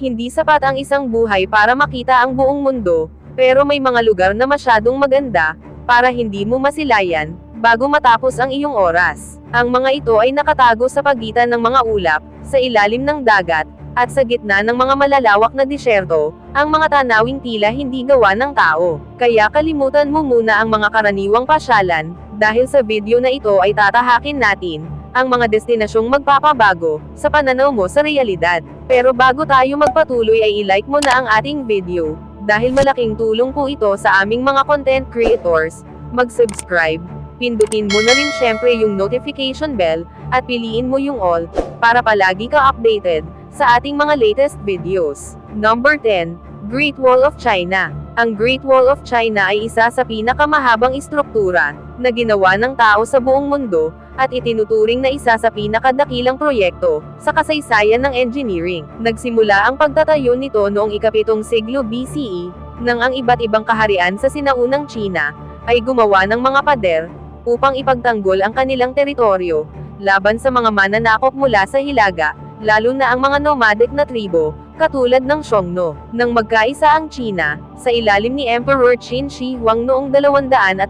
Hindi sapat ang isang buhay para makita ang buong mundo, pero may mga lugar na masyadong maganda, para hindi mo masilayan, bago matapos ang iyong oras. Ang mga ito ay nakatago sa pagitan ng mga ulap, sa ilalim ng dagat, at sa gitna ng mga malalawak na disyerto, ang mga tanawing tila hindi gawa ng tao. Kaya kalimutan mo muna ang mga karaniwang pasyalan, dahil sa video na ito ay tatahakin natin ang mga destinasyong magpapabago sa pananaw mo sa realidad. Pero bago tayo magpatuloy ay i-like mo na ang ating video, dahil malaking tulong po ito sa aming mga content creators. Mag-subscribe, pindutin mo na rin syempre yung notification bell, at piliin mo yung all, para palagi ka updated sa ating mga latest videos. Number 10. Great Wall of China. Ang Great Wall of China ay isa sa pinakamahabang istruktura na ginawa ng tao sa buong mundo, at itinuturing na isa sa pinakadakilang proyekto sa kasaysayan ng engineering. Nagsimula ang pagtatayo nito noong ika-7 siglo BCE, nang ang iba't ibang kaharian sa sinaunang China ay gumawa ng mga pader upang ipagtanggol ang kanilang teritoryo laban sa mga mananakop mula sa hilaga, lalo na ang mga nomadic na tribo, katulad ng Xiongnu. Nang magkaisa ang China, sa ilalim ni Emperor Qin Shi Huang noong 221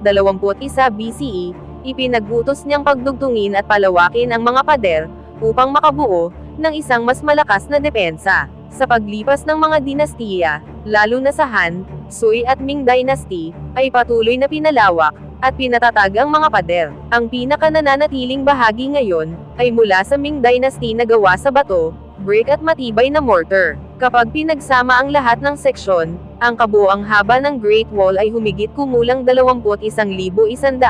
BCE, ipinag-utos niyang pagdugtungin at palawakin ang mga pader, upang makabuo ng isang mas malakas na depensa. Sa paglipas ng mga dinastiya, lalo na sa Han, Sui at Ming Dynasty, ay patuloy na pinalawak at pinatatag ang mga pader. Ang pinakanananatiling bahagi ngayon ay mula sa Ming Dynasty na gawa sa bato, brick at matibay na mortar. Kapag pinagsama ang lahat ng seksyon, ang kabuoang haba ng Great Wall ay humigit kumulang 21,176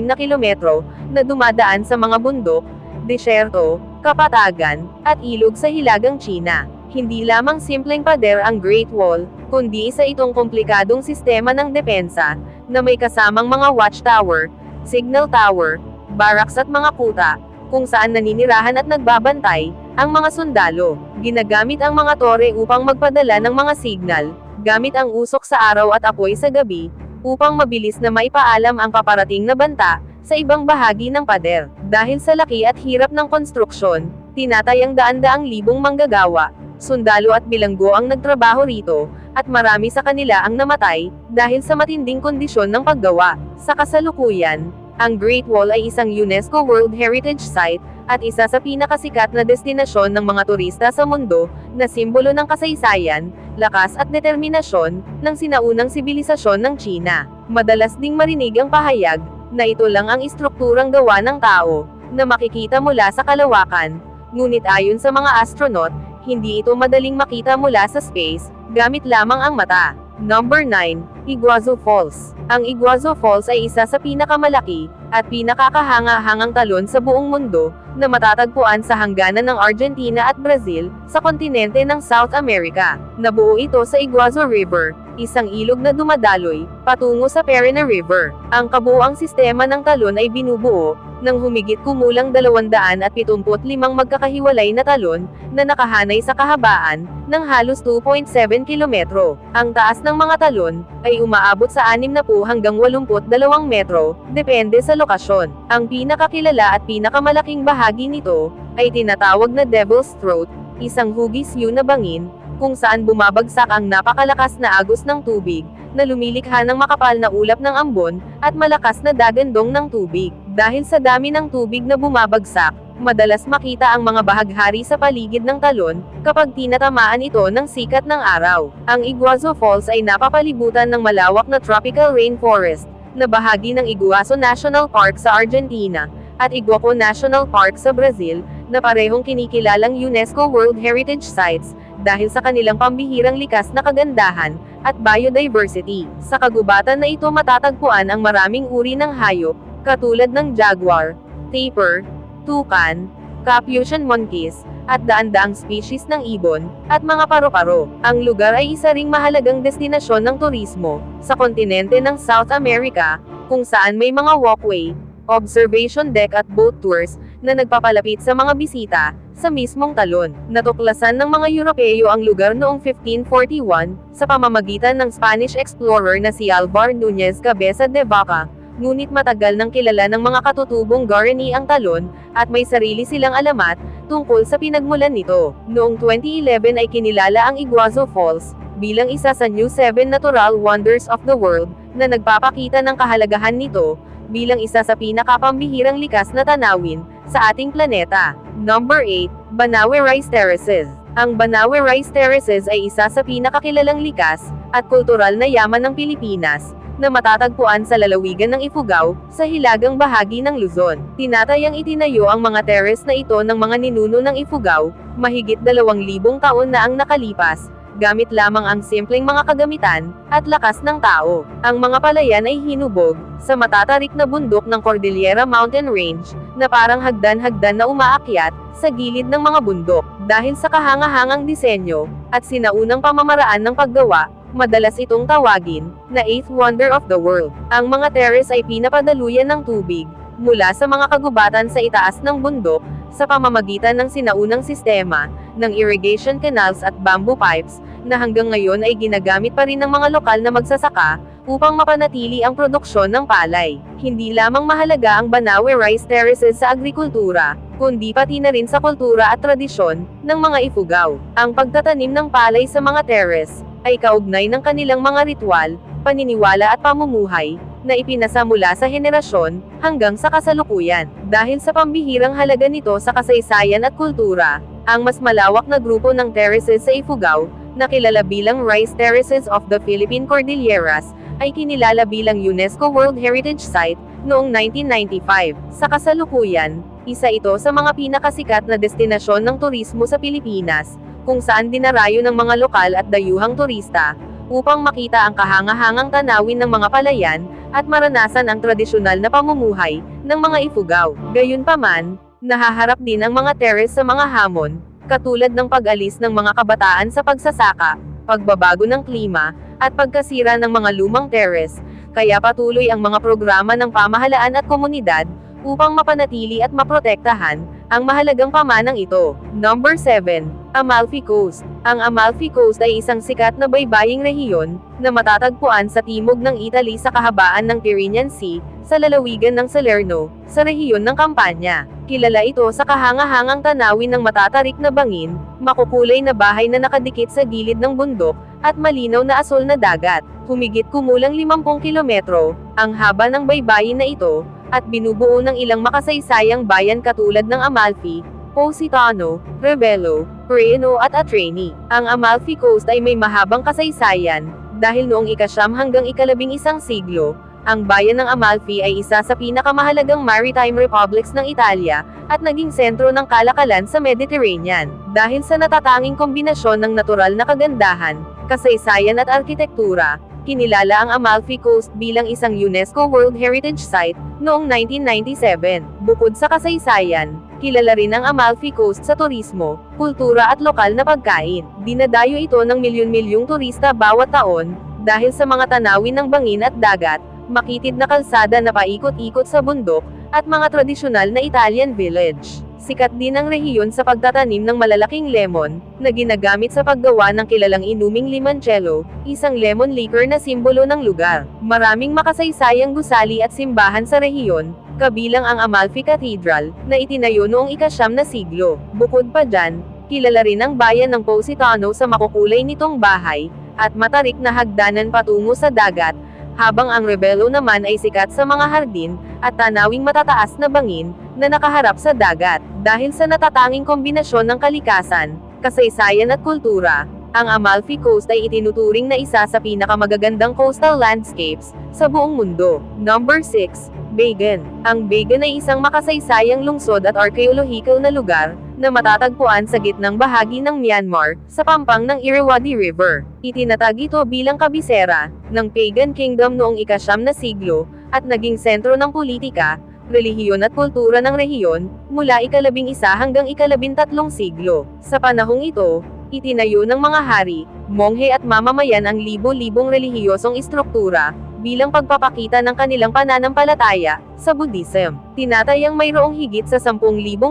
na kilometro, na dumadaan sa mga bundok, disyerto, kapatagan, at ilog sa hilagang China. Hindi lamang simpleng pader ang Great Wall, kundi isa itong komplikadong sistema ng depensa, na may kasamang mga watchtower, signal tower, barracks at mga kuta, kung saan naninirahan at nagbabantay ang mga sundalo. Ginagamit ang mga tore upang magpadala ng mga signal, gamit ang usok sa araw at apoy sa gabi, upang mabilis na maipaalam ang paparating na banta sa ibang bahagi ng pader. Dahil sa laki at hirap ng konstruksyon, tinatayang daan-daang libong manggagawa, sundalo at bilanggo ang nagtrabaho rito, at marami sa kanila ang namatay dahil sa matinding kondisyon ng paggawa. Sa kasalukuyan, ang Great Wall ay isang UNESCO World Heritage Site, at isa sa pinakasikat na destinasyon ng mga turista sa mundo, na simbolo ng kasaysayan, lakas at determinasyon ng sinaunang sibilisasyon ng China. Madalas ding marinig ang pahayag na ito lang ang istrukturang gawa ng tao na makikita mula sa kalawakan. Ngunit ayon sa mga astronaut, hindi ito madaling makita mula sa space, gamit lamang ang mata. Number 9. Iguazu Falls. Ang Iguazu Falls ay isa sa pinakamalaki at pinakakahanga-hangang talon sa buong mundo, na matatagpuan sa hangganan ng Argentina at Brazil, sa kontinente ng South America. Nabuo ito sa Iguazu River, isang ilog na dumadaloy patungo sa Parana River. Ang kabuuang sistema ng talon ay binubuo ng humigit kumulang 275 magkakahiwalay na talon, na nakahanay sa kahabaan ng halos 2.7 kilometro. Ang taas ng mga talon ay umaabot sa 60 hanggang 82 metro, depende sa lokasyon. Ang pinakakilala at pinakamalaking bahagi nito ay tinatawag na Devil's Throat, isang hugis na bangin, kung saan bumabagsak ang napakalakas na agos ng tubig, na lumilikha ng makapal na ulap ng ambon, at malakas na dagandong ng tubig. Dahil sa dami ng tubig na bumabagsak, madalas makita ang mga bahaghari sa paligid ng talon, kapag tinatamaan ito ng sikat ng araw. Ang Iguazu Falls ay napapalibutan ng malawak na tropical rainforest, na bahagi ng Iguazu National Park sa Argentina, at Iguacu National Park sa Brazil, na parehong kinikilalang UNESCO World Heritage Sites, dahil sa kanilang pambihirang likas na kagandahan, at biodiversity. Sa kagubatan na ito matatagpuan ang maraming uri ng hayop, katulad ng jaguar, tapir, tukan, capuchin monkeys, at daan-daang species ng ibon, at mga paru-paro. Ang lugar ay isa ring mahalagang destinasyon ng turismo sa kontinente ng South America, kung saan may mga walkway, observation deck at boat tours, na nagpapalapit sa mga bisita sa mismong talon. Natuklasan ng mga Europeo ang lugar noong 1541, sa pamamagitan ng Spanish explorer na si Alvar Núñez Cabeza de Vaca, ngunit matagal nang kilala ng mga katutubong Guarani ang talon, at may sarili silang alamat tungkol sa pinagmulan nito. Noong 2011 ay kinilala ang Iguazu Falls bilang isa sa New 7 Natural Wonders of the World, na nagpapakita ng kahalagahan nito bilang isa sa pinakapambihirang likas na tanawin sa ating planeta. Number 8, Banawe Rice Terraces. Ang Banawe Rice Terraces ay isa sa pinakakilalang likas at kultural na yaman ng Pilipinas, na matatagpuan sa lalawigan ng Ifugao, sa hilagang bahagi ng Luzon. Tinatayang itinayo ang mga terrace na ito ng mga ninuno ng Ifugao, mahigit 2,000 taon na ang nakalipas, gamit lamang ang simpleng mga kagamitan at lakas ng tao. Ang mga palayan ay hinubog sa matatarik na bundok ng Cordillera Mountain Range, na parang hagdan-hagdan na umaakyat sa gilid ng mga bundok. Dahil sa kahanga-hangang disenyo at sinaunang pamamaraan ng paggawa, madalas itong tawagin na 8th Wonder of the World. Ang mga terrace ay pinapadaluyan ng tubig mula sa mga kagubatan sa itaas ng bundok sa pamamagitan ng sinaunang sistema ng irrigation canals at bamboo pipes, na hanggang ngayon ay ginagamit pa rin ng mga lokal na magsasaka upang mapanatili ang produksyon ng palay. Hindi lamang mahalaga ang Banawe Rice Terraces sa agrikultura, kundi pati na rin sa kultura at tradisyon ng mga Ifugao. Ang pagtatanim ng palay sa mga terrace ay kaugnay ng kanilang mga ritual, paniniwala at pamumuhay, na ipinasa mula sa henerasyon hanggang sa kasalukuyan. Dahil sa pambihirang halaga nito sa kasaysayan at kultura, ang mas malawak na grupo ng terraces sa Ifugao, na kilala bilang Rice Terraces of the Philippine Cordilleras, ay kinilala bilang UNESCO World Heritage Site noong 1995. Sa kasalukuyan, isa ito sa mga pinakasikat na destinasyon ng turismo sa Pilipinas, kung saan dinarayo ng mga lokal at dayuhang turista upang makita ang kahanga-hangang tanawin ng mga palayan at maranasan ang tradisyonal na pamumuhay ng mga Ifugao. Gayunpaman, nahaharap din ang mga terrace sa mga hamon, katulad ng pag-alis ng mga kabataan sa pagsasaka, pagbabago ng klima, at pagkasira ng mga lumang terrace, kaya patuloy ang mga programa ng pamahalaan at komunidad upang mapanatili at maprotektahan ang mahalagang pamanang ito. Number 7, Amalfi Coast. Ang Amalfi Coast ay isang sikat na baybaying rehiyon na matatagpuan sa timog ng Italy sa kahabaan ng Tyrrhenian Sea, sa lalawigan ng Salerno, sa rehiyon ng Campania. Kilala ito sa kahanga-hangang tanawin ng matatarik na bangin, makukulay na bahay na nakadikit sa gilid ng bundok, at malinaw na asul na dagat. Humigit kumulang 50 kilometro ang haba ng baybayin na ito, at binubuo ng ilang makasaysayang bayan katulad ng Amalfi, Positano, Revelo, Reno at Atreni. Ang Amalfi Coast ay may mahabang kasaysayan, dahil noong ika-9 hanggang ika-11 siglo, ang bayan ng Amalfi ay isa sa pinakamahalagang maritime republics ng Italia, at naging sentro ng kalakalan sa Mediterranean. Dahil sa natatanging kombinasyon ng natural na kagandahan, kasaysayan at arkitektura, kinilala ang Amalfi Coast bilang isang UNESCO World Heritage Site noong 1997. Bukod sa kasaysayan, kilala rin ang Amalfi Coast sa turismo, kultura at lokal na pagkain. Dinadayo ito ng milyon-milyong turista bawat taon, dahil sa mga tanawin ng bangin at dagat, makitid na kalsada na paikot-ikot sa bundok, at mga tradisyonal na Italian village. Sikat din ang rehiyon sa pagtatanim ng malalaking lemon, na ginagamit sa paggawa ng kilalang inuming limoncello, isang lemon liquor na simbolo ng lugar. Maraming makasaysayang gusali at simbahan sa rehiyon, kabilang ang Amalfi Cathedral, na itinayo noong ika-9 na siglo. Bukod pa dyan, kilala rin ang bayan ng Positano sa makukulay nitong bahay, at matarik na hagdanan patungo sa dagat, habang ang Revelo naman ay sikat sa mga hardin, at tanawing matataas na bangin, na nakaharap sa dagat. Dahil sa natatanging kombinasyon ng kalikasan, kasaysayan at kultura, ang Amalfi Coast ay itinuturing na isa sa pinakamagagandang coastal landscapes sa buong mundo. Number 6, Bagan. Ang Bagan ay isang makasaysayang lungsod at archaeological na lugar, na matatagpuan sa gitnang bahagi ng Myanmar, sa pampang ng Irrawaddy River. Itinatag ito bilang kabisera ng Pagan Kingdom noong ika-9 na siglo, at naging sentro ng politika, relihiyon at kultura ng rehiyon, mula ika-11 hanggang ika-13 siglo. Sa panahong ito, itinayo ng mga hari, monghe at mamamayan ang libo-libong relihiyosong istruktura, bilang pagpapakita ng kanilang pananampalataya sa Buddhism. Tinatayang mayroong higit sa 10,000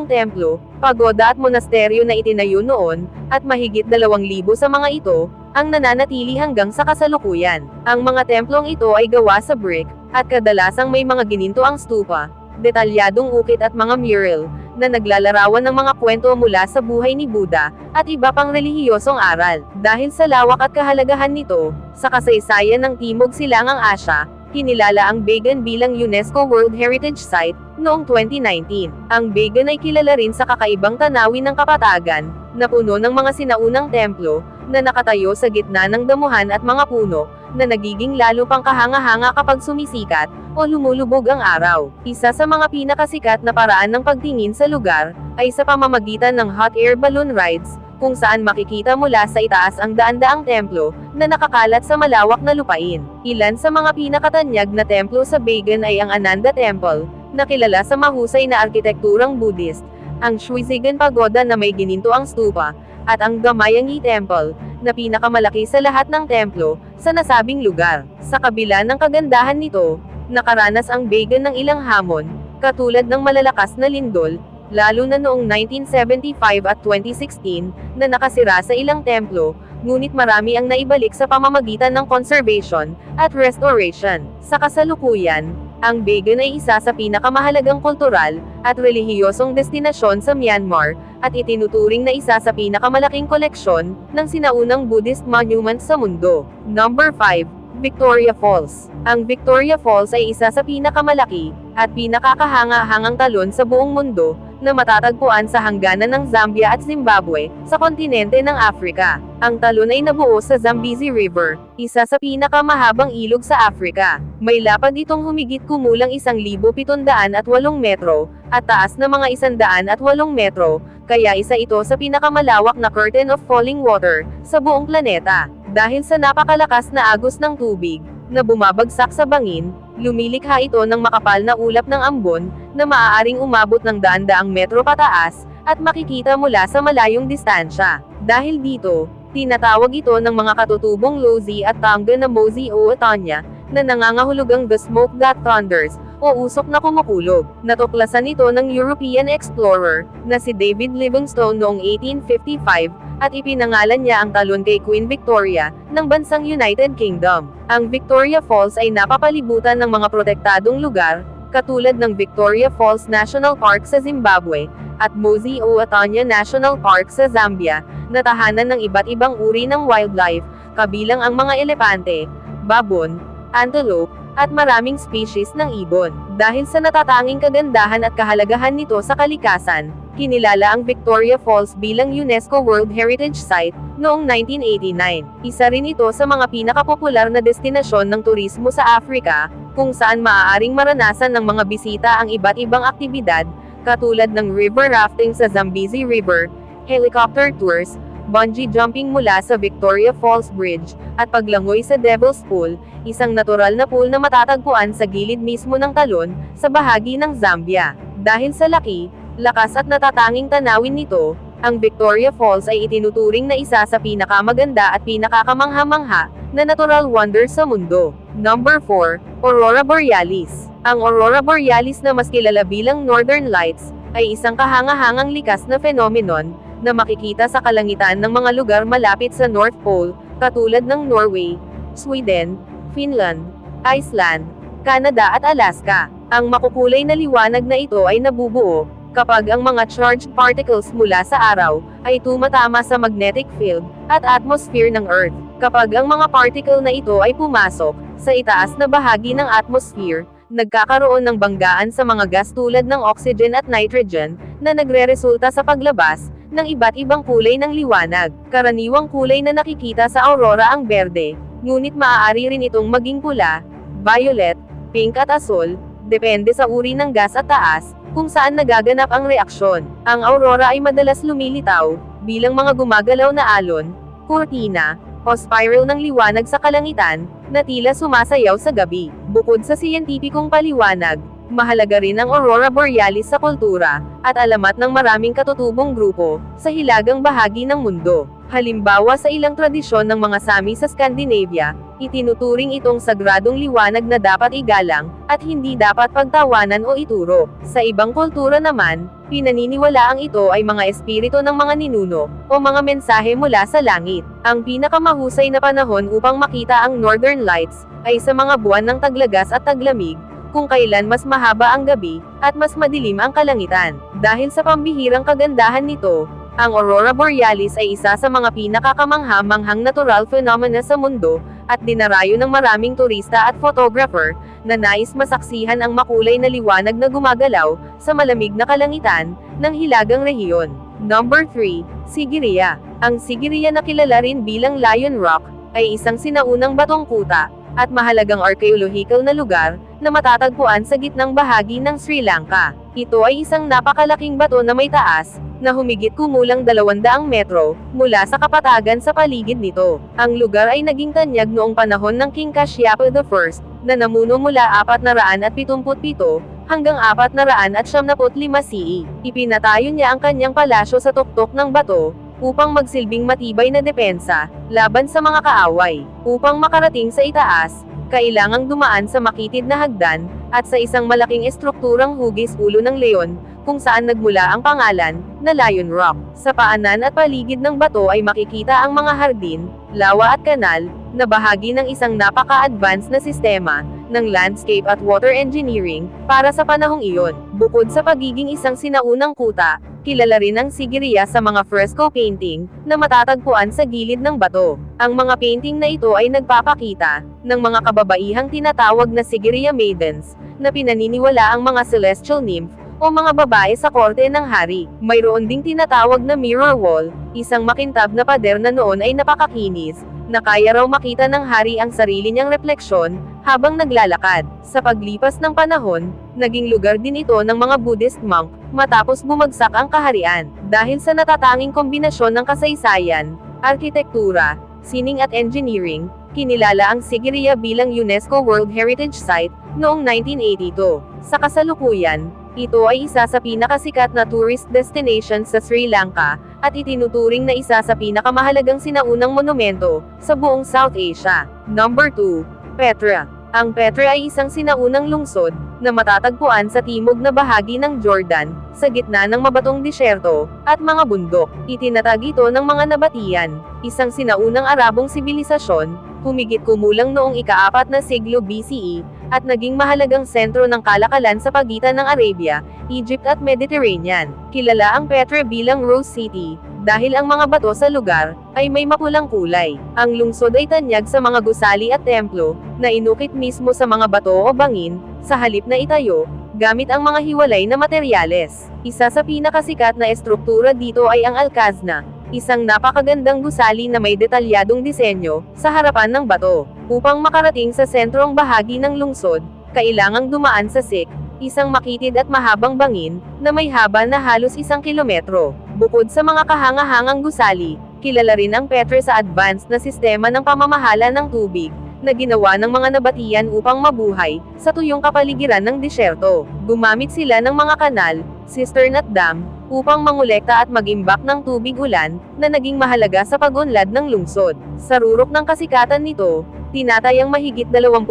templo, pagoda at monasteryo na itinayo noon, at mahigit 2,000 sa mga ito ang nananatili hanggang sa kasalukuyan. Ang mga templong ito ay gawa sa brick, at kadalasang may mga gininto ang stupa, detalyadong ukit at mga mural, na naglalarawan ng mga kwento mula sa buhay ni Buddha, at iba pang relihiyosong aral. Dahil sa lawak at kahalagahan nito, sa kasaysayan ng Timog Silangang Asya, kinilala ang Bagan bilang UNESCO World Heritage Site, noong 2019. Ang Bagan ay kilala rin sa kakaibang tanawin ng kapatagan, na puno ng mga sinaunang templo, na nakatayo sa gitna ng damuhan at mga puno, na nagiging lalo pang kahanga-hanga kapag sumisikat, o lumulubog ang araw. Isa sa mga pinakasikat na paraan ng pagtingin sa lugar, ay sa pamamagitan ng hot air balloon rides, kung saan makikita mula sa itaas ang daan-daang templo, na nakakalat sa malawak na lupain. Ilan sa mga pinakatanyag na templo sa Bagan ay ang Ananda Temple, na kilala sa mahusay na arkitekturang Buddhist, ang Shuizigan Pagoda na may gininto ang stupa, at ang Gamayangi Temple, na pinakamalaki sa lahat ng templo, sa nasabing lugar. Sa kabila ng kagandahan nito, nakaranas ang Bagan ng ilang hamon, katulad ng malalakas na lindol, lalo na noong 1975 at 2016, na nakasira sa ilang templo, ngunit marami ang naibalik sa pamamagitan ng conservation, at restoration. Sa kasalukuyan, ang Bagan ay isa sa pinakamahalagang kultural, at relihiyosong destinasyon sa Myanmar, at itinuturing na isa sa pinakamalaking koleksyon, ng sinaunang Buddhist monuments sa mundo. Number 5. Victoria Falls. Ang Victoria Falls ay isa sa pinakamalaki, at pinakakahanga-hangang talon sa buong mundo, na matatagpuan sa hangganan ng Zambia at Zimbabwe, sa kontinente ng Afrika. Ang talon ay nabuo sa Zambezi River, isa sa pinakamahabang ilog sa Afrika. May lapad itong humigit kumulang 1,708 metro, at taas na mga 108 metro, kaya isa ito sa pinakamalawak na curtain of falling water, sa buong planeta. Dahil sa napakalakas na agos ng tubig, na bumabagsak sa bangin, lumilikha ito ng makapal na ulap ng ambon, na maaaring umabot ng daan-daang metro pataas, at makikita mula sa malayong distansya. Dahil dito, tinatawag ito ng mga katutubong Lozi at Tonga na Mozi o Otonya, na nangangahulugang the smoke that thunders, o usok na kumukulog. Natuklasan ito ng European explorer, na si David Livingstone noong 1855, at ipinangalan niya ang talon kay Queen Victoria, ng bansang United Kingdom. Ang Victoria Falls ay napapalibutan ng mga protektadong lugar, katulad ng Victoria Falls National Park sa Zimbabwe, at Mozi o Otonya National Park sa Zambia, na tahanan ng iba't ibang uri ng wildlife, kabilang ang mga elepante, babon, antelope, at maraming species ng ibon. Dahil sa natatanging kagandahan at kahalagahan nito sa kalikasan, kinilala ang Victoria Falls bilang UNESCO World Heritage Site, noong 1989. Isa rin ito sa mga pinakapopular na destinasyon ng turismo sa Afrika, kung saan maaaring maranasan ng mga bisita ang iba't ibang aktibidad, katulad ng river rafting sa Zambezi River, helicopter tours, bungee jumping mula sa Victoria Falls Bridge, at paglangoy sa Devil's Pool, isang natural na pool na matatagpuan sa gilid mismo ng talon, sa bahagi ng Zambia. Dahil sa laki, lakas at natatanging tanawin nito, ang Victoria Falls ay itinuturing na isa sa pinakamaganda at pinakakamangha-mangha, na natural wonder sa mundo. Number 4. Aurora Borealis. Ang Aurora Borealis na mas kilala bilang Northern Lights, ay isang kahanga-hangang likas na phenomenon, na makikita sa kalangitan ng mga lugar malapit sa North Pole, katulad ng Norway, Sweden, Finland, Iceland, Canada at Alaska. Ang makukulay na liwanag na ito ay nabubuo, kapag ang mga charged particles mula sa araw, ay tumatama sa magnetic field, at atmosphere ng Earth. Kapag ang mga particle na ito ay pumasok, sa itaas na bahagi ng atmosphere, nagkakaroon ng banggaan sa mga gas tulad ng oxygen at nitrogen, na nagreresulta sa paglabas, ng iba't ibang kulay ng liwanag. Karaniwang kulay na nakikita sa aurora ang berde, ngunit maaari rin itong maging pula, violet, pink at asul, depende sa uri ng gas at taas, kung saan nagaganap ang reaksyon. Ang aurora ay madalas lumilitaw, bilang mga gumagalaw na alon, kurtina, o spiral ng liwanag sa kalangitan, na tila sumasayaw sa gabi. Bukod sa siyentipikong paliwanag, mahalaga rin ang Aurora Borealis sa kultura, at alamat ng maraming katutubong grupo, sa hilagang bahagi ng mundo. Halimbawa sa ilang tradisyon ng mga Sami sa Scandinavia, Itinuturing itong sagradong liwanag na dapat igalang, at hindi dapat pagtawanan o ituro. Sa ibang kultura naman, pinaniniwalaang ito ay mga espiritu ng mga ninuno, o mga mensahe mula sa langit. Ang pinakamahusay na panahon upang makita ang Northern Lights, ay sa mga buwan ng taglagas at taglamig, kung kailan mas mahaba ang gabi, at mas madilim ang kalangitan. Dahil sa pambihirang kagandahan nito, ang Aurora Borealis ay isa sa mga pinakakamangha-manghang natural phenomena sa mundo, at dinarayo ng maraming turista at photographer, na nais masaksihan ang makulay na liwanag na gumagalaw, sa malamig na kalangitan, ng hilagang rehiyon. Number 3, Sigiriya. Ang Sigiriya na kilala rin bilang Lion Rock, ay isang sinaunang batong kuta, at mahalagang archaeological na lugar, na matatagpuan sa gitnang bahagi ng Sri Lanka. Ito ay isang napakalaking bato na may taas, na humigit kumulang 200 metro, mula sa kapatagan sa paligid nito. Ang lugar ay naging tanyag noong panahon ng King Kashyapa I, na namuno mula 477, hanggang 475 CE. Ipinatayo niya ang kanyang palasyo sa tuktok ng bato, upang magsilbing matibay na depensa, laban sa mga kaaway. Upang makarating sa itaas, kailangang dumaan sa makitid na hagdan, at sa isang malaking estrukturang hugis ulo ng leon, kung saan nagmula ang pangalan, na Lion Rock. Sa paanan at paligid ng bato ay makikita ang mga hardin, lawa at kanal, na bahagi ng isang napaka-advanced na sistema, ng landscape at water engineering, para sa panahong iyon. Bukod sa pagiging isang sinaunang kuta, kilala rin ang Sigiriya sa mga fresco painting, na matatagpuan sa gilid ng bato. Ang mga painting na ito ay nagpapakita, ng mga kababaihang tinatawag na Sigiriya Maidens, na pinaniniwala ang mga celestial nymph, o mga babae sa korte ng hari. Mayroon ding tinatawag na mirror wall, isang makintab na pader na noon ay napakakinis, na kaya raw makita ng hari ang sarili niyang refleksyon, habang naglalakad. Sa paglipas ng panahon, naging lugar din ito ng mga Buddhist monk, matapos bumagsak ang kaharian. Dahil sa natatanging kombinasyon ng kasaysayan, arkitektura, sining at engineering, kinilala ang Sigiriya bilang UNESCO World Heritage Site, noong 1982. Sa kasalukuyan, ito ay isa sa pinakasikat na tourist destination sa Sri Lanka, at itinuturing na isa sa pinakamahalagang sinaunang monumento, sa buong South Asia. Number 2, Petra. Ang Petra ay isang sinaunang lungsod, na matatagpuan sa timog na bahagi ng Jordan, sa gitna ng mabatong disyerto, at mga bundok. Itinatag ito ng mga nabatian, isang sinaunang Arabong sibilisasyon, humigit kumulang noong ika-4 na siglo BCE, at naging mahalagang sentro ng kalakalan sa pagitan ng Arabia, Egypt at Mediterranean. Kilala ang Petra bilang Rose City, dahil ang mga bato sa lugar, ay may mapulang kulay. Ang lungsod ay tanyag sa mga gusali at templo, na inukit mismo sa mga bato o bangin, sa halip na itayo, gamit ang mga hiwalay na materyales. Isa sa pinakasikat na estruktura dito ay ang Alcazna, isang napakagandang gusali na may detalyadong disenyo, sa harapan ng bato. Upang makarating sa sentrong bahagi ng lungsod, kailangang dumaan sa Sik, isang makitid at mahabang bangin, na may haba na halos 1 kilometro. Bukod sa mga kahanga-hangang gusali, kilala rin ang Petra sa advanced na sistema ng pamamahala ng tubig, na ginawa ng mga nabatian upang mabuhay, sa tuyong kapaligiran ng disyerto. Gumamit sila ng mga kanal, cistern at dam, upang mangolekta at mag-imbak ng tubig ulan, na naging mahalaga sa pag-unlad ng lungsod. Sa rurok ng kasikatan nito, tinatayang mahigit 20,000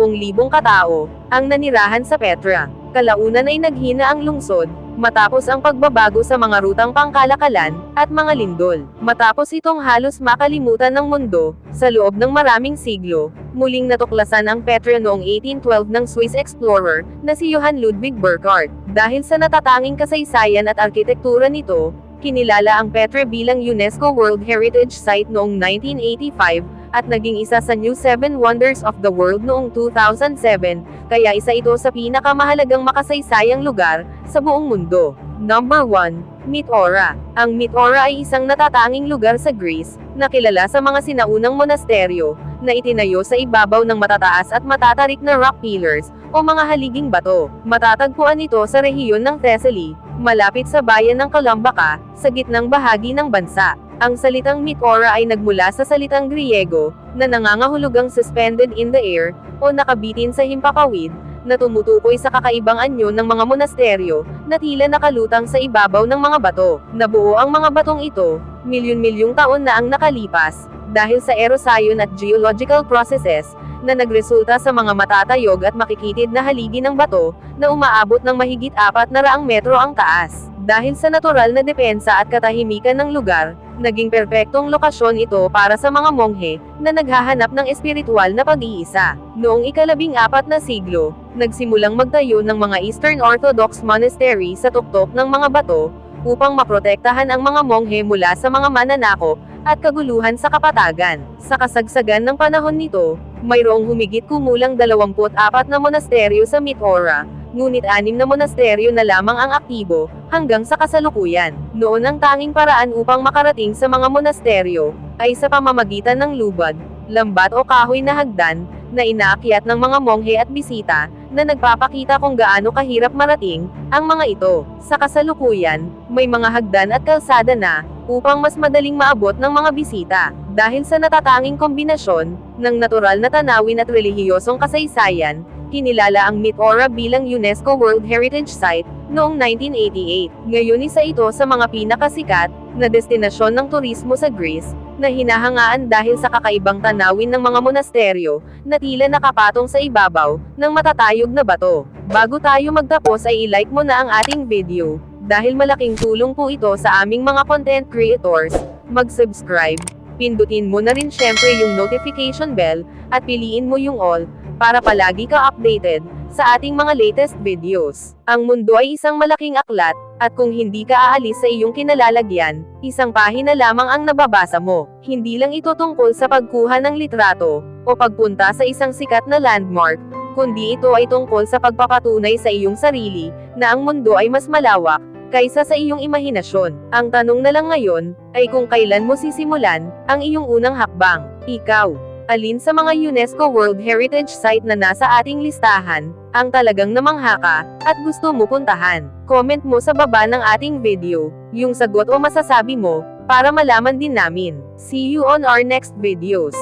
katao, ang nanirahan sa Petra. Kalaunan ay naghina ang lungsod, matapos ang pagbabago sa mga rutang pangkalakalan, at mga lindol. Matapos itong halos makalimutan ng mundo, sa loob ng maraming siglo, muling natuklasan ang Petra noong 1812 ng Swiss explorer, na si Johann Ludwig Burckhardt. Dahil sa natatanging kasaysayan at arkitektura nito, kinilala ang Petra bilang UNESCO World Heritage Site noong 1985, at naging isa sa New 7 Wonders of the World noong 2007, kaya isa ito sa pinakamahalagang makasaysayang lugar, sa buong mundo. Number 1, Meteora. Ang Meteora ay isang natatanging lugar sa Greece, na kilala sa mga sinaunang monasteryo, na itinayo sa ibabaw ng matataas at matatarik na rock pillars, o mga haliging bato. Matatagpuan ito sa rehiyon ng Thessaly, malapit sa bayan ng Kalambaka, sa gitnang bahagi ng bansa. Ang salitang Meteora ay nagmula sa salitang Griego, na nangangahulugang suspended in the air, o nakabitin sa himpapawid, na tumutukoy sa kakaibang anyo ng mga monasteryo, na tila nakalutang sa ibabaw ng mga bato. Nabuo ang mga batong ito, milyon-milyong taon na ang nakalipas, dahil sa erosion at geological processes, na nagresulta sa mga matatayog at makikitid na haligi ng bato, na umaabot ng mahigit 400 metro ang taas. Dahil sa natural na depensa at katahimikan ng lugar, naging perpektong lokasyon ito para sa mga monghe, na naghahanap ng espiritual na pag-iisa. Noong ika-14 na siglo, nagsimulang magtayo ng mga Eastern Orthodox monastery sa tuktok ng mga bato, upang maprotektahan ang mga monghe mula sa mga mananakop, at kaguluhan sa kapatagan. Sa kasagsagan ng panahon nito, mayroong humigit kumulang 24 na monasteryo sa Mithora, ngunit 6 na monasteryo na lamang ang aktibo, hanggang sa kasalukuyan. Noon ang tanging paraan upang makarating sa mga monasteryo, ay sa pamamagitan ng lubad, lambat o kahoy na hagdan, na inaakyat ng mga monghe at bisita, na nagpapakita kung gaano kahirap marating ang mga ito. Sa kasalukuyan, may mga hagdan at kalsada na, upang mas madaling maabot ng mga bisita. Dahil sa natatanging kombinasyon ng natural na tanawin at relihiyosong kasaysayan, kinilala ang Mithora bilang UNESCO World Heritage Site noong 1988. Ngayon isa ito sa mga pinakasikat na destinasyon ng turismo sa Greece, na hinahangaan dahil sa kakaibang tanawin ng mga monasteryo, na tila nakapatong sa ibabaw ng matatayog na bato. Bago tayo magtapos ay i-like mo na ang ating video, dahil malaking tulong po ito sa aming mga content creators. Mag-subscribe, pindutin mo na rin syempre yung notification bell, at piliin mo yung all, para palagi ka updated sa ating mga latest videos. Ang mundo ay isang malaking aklat, at kung hindi ka aalis sa iyong kinalalagyan, isang pahina lamang ang nababasa mo. Hindi lang ito tungkol sa pagkuha ng litrato, o pagpunta sa isang sikat na landmark, kundi ito ay tungkol sa pagpapatunay sa iyong sarili, na ang mundo ay mas malawak, kaysa sa iyong imahinasyon. Ang tanong na lang ngayon, ay kung kailan mo sisimulan ang iyong unang hakbang. Ikaw, alin sa mga UNESCO World Heritage Site na nasa ating listahan, ang talagang namangha ka, at gusto mo puntahan? Comment mo sa baba ng ating video, yung sagot o masasabi mo, para malaman din namin. See you on our next videos.